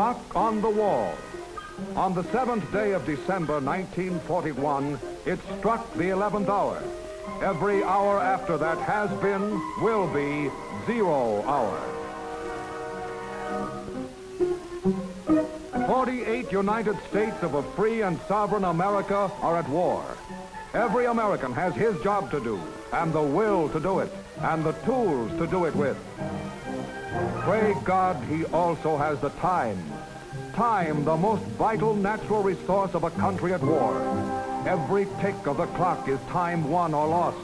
clock on the wall. On the 7th day of December 1941, it struck the 11th hour. Every hour after that has been, will be, 0 hour. 48 United States of a free and sovereign America are at war. Every American has his job to do, and the will to do it, and the tools to do it with. Pray God he also has the time. Time, the most vital natural resource of a country at war. Every tick of the clock is time won or lost.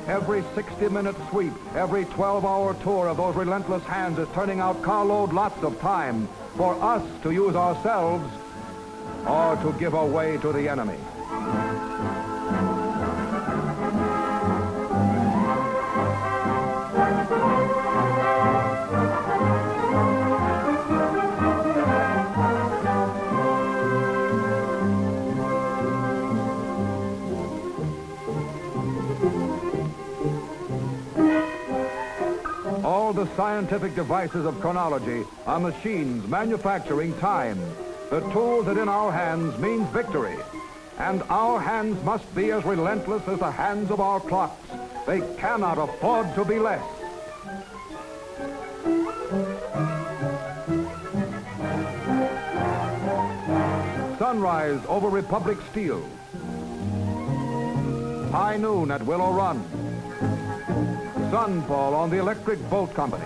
Every 60-minute sweep, every 12-hour tour of those relentless hands is turning out carload lots of time for us to use ourselves or to give away to the enemy. All the scientific devices of chronology are machines manufacturing time. The tool that in our hands means victory. And our hands must be as relentless as the hands of our clocks. They cannot afford to be less. Sunrise over Republic Steel. High noon at Willow Run. Sunfall on the Electric Boat Company.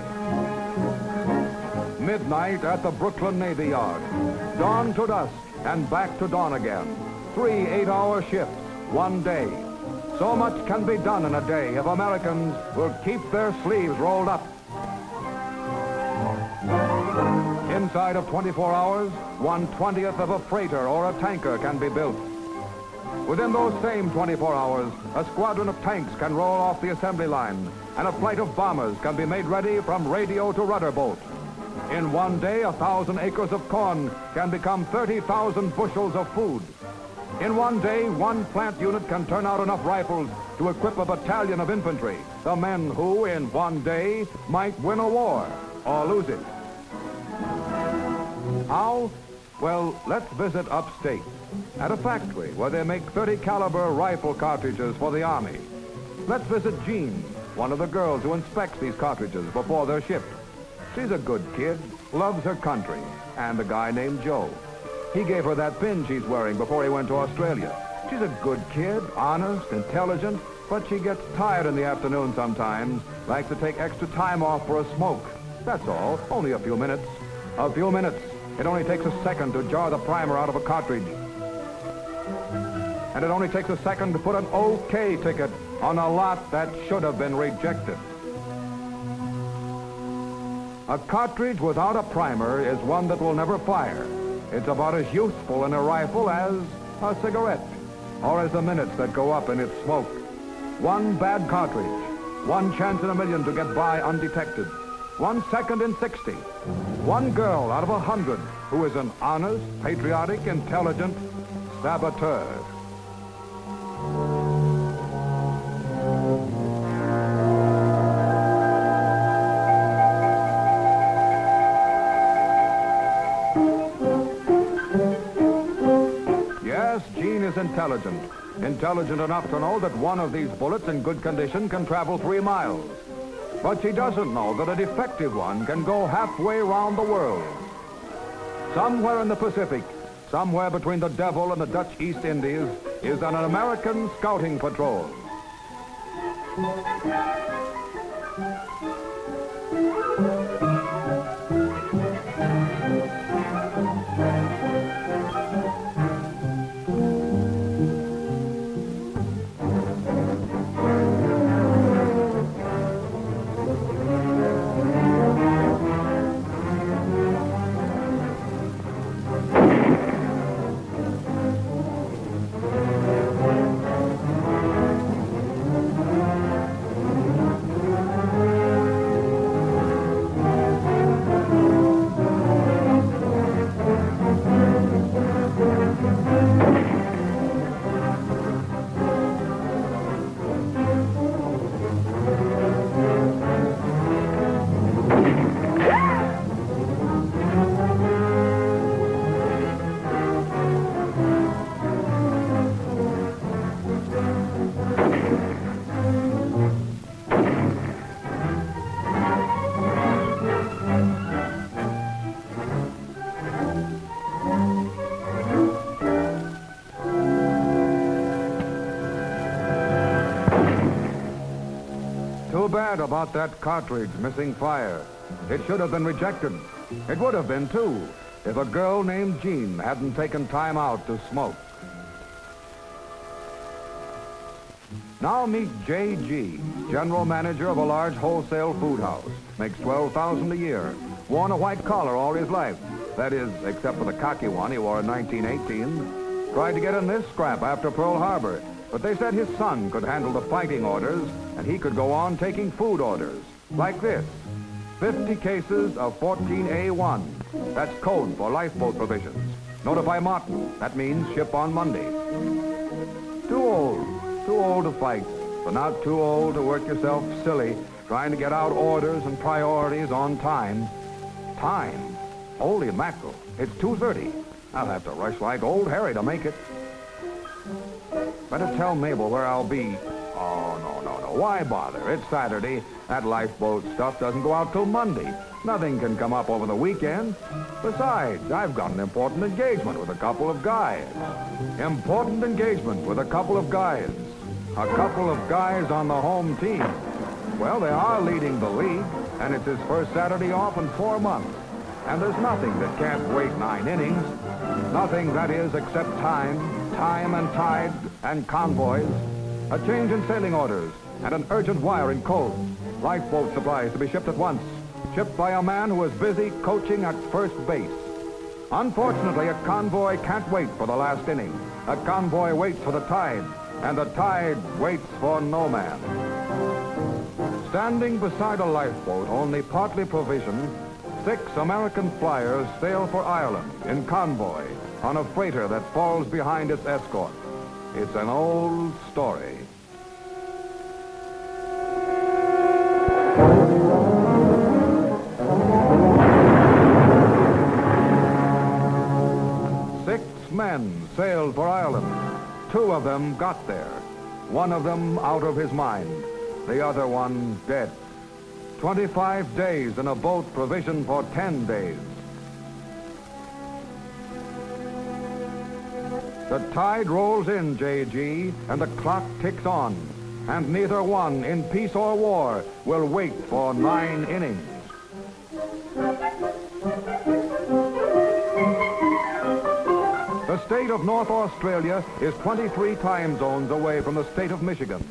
Midnight at the Brooklyn Navy Yard. Dawn to dusk and back to dawn again. 3 8-hour shifts, 1 day. So much can be done in a day if Americans will keep their sleeves rolled up. Inside of 24 hours, 1/20th of a freighter or a tanker can be built. Within those same 24 hours, a squadron of tanks can roll off the assembly line, and a flight of bombers can be made ready from radio to rudder boat. In 1 day, 1,000 acres of corn can become 30,000 bushels of food. In 1 day, 1 plant unit can turn out enough rifles to equip a battalion of infantry, the men who, in 1 day, might win a war or lose it. How? Well, let's visit upstate at a factory where they make 30 caliber rifle cartridges for the Army. Let's visit Jean, one of the girls who inspects these cartridges before they're shipped. She's a good kid, loves her country, and a guy named Joe. He gave her that pin she's wearing before he went to Australia. She's a good kid, honest, intelligent, but she gets tired in the afternoon sometimes, likes to take extra time off for a smoke. That's all, only a few minutes. A few minutes. It only takes a second to jar the primer out of a cartridge. And it only takes a second to put an OK ticket on a lot that should have been rejected. A cartridge without a primer is one that will never fire. It's about as useful in a rifle as a cigarette, or as the minutes that go up in its smoke. 1 bad cartridge, 1 chance in a million to get by undetected. 1 second in 60. 1 girl out of 100 who is an honest, patriotic, intelligent saboteur. Yes, Jean is intelligent. Intelligent enough to know that one of these bullets in good condition can travel 3 miles. But she doesn't know that a defective one can go halfway around the world. Somewhere in the Pacific, somewhere between the Devil and the Dutch East Indies, is an American scouting patrol. bad about that cartridge missing fire. It should have been rejected. It would have been, too, if a girl named Jean hadn't taken time out to smoke. Now meet J.G., general manager of a large wholesale food house. Makes $12,000 a year. Worn a white collar all his life. That is, except for the cocky one he wore in 1918. Tried to get in this scrap after Pearl Harbor, but they said his son could handle the fighting orders and he could go on taking food orders. Like this. 50 cases of 14A1. That's code for lifeboat provisions. Notify Martin. That means ship on Monday. Too old to fight, but not too old to work yourself silly trying to get out orders and priorities on time. Time? Holy mackerel. It's 2:30. I'll have to rush like old Harry to make it. Better tell Mabel where I'll be. Oh, no. Why bother? It's Saturday. That lifeboat stuff doesn't go out till Monday. Nothing can come up over the weekend. Besides, I've got an important engagement with a couple of guys. Important engagement with a couple of guys. A couple of guys on the home team. Well, they are leading the league, and it's his first Saturday off in 4 months. And there's nothing that can't wait 9 innings. Nothing, that is, except time and tide and convoys. A change in sailing orders and an urgent wire in code. Lifeboat supplies to be shipped at once. Shipped by a man who is busy coaching at first base. Unfortunately, a convoy can't wait for the last inning. A convoy waits for the tide, and the tide waits for no man. Standing beside a lifeboat, only partly provisioned, 6 American flyers sail for Ireland in convoy on a freighter that falls behind its escort. It's an old story. Men sailed for Ireland. 2 of them got there. 1 of them out of his mind. The other one dead. 25 days in a boat provisioned for 10 days. The tide rolls in, J.G., and the clock ticks on. And neither one, in peace or war, will wait for 9 innings. The state of North Australia is 23 time zones away from the state of Michigan.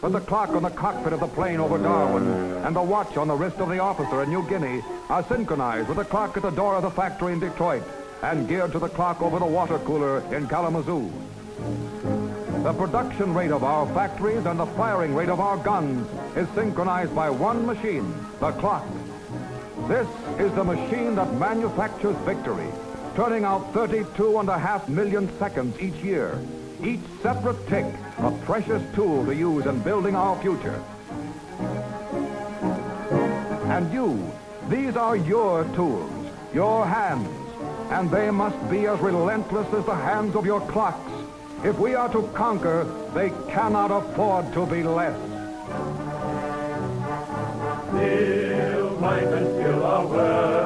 But the clock on the cockpit of the plane over Darwin and the watch on the wrist of the officer in New Guinea are synchronized with the clock at the door of the factory in Detroit and geared to the clock over the water cooler in Kalamazoo. The production rate of our factories and the firing rate of our guns is synchronized by one machine, the clock. This is the machine that manufactures victory, turning out 32.5 million seconds each year. Each separate tick, a precious tool to use in building our future. And you, these are your tools, your hands, and they must be as relentless as the hands of your clocks. If we are to conquer, they cannot afford to be less. Still, might and still our world.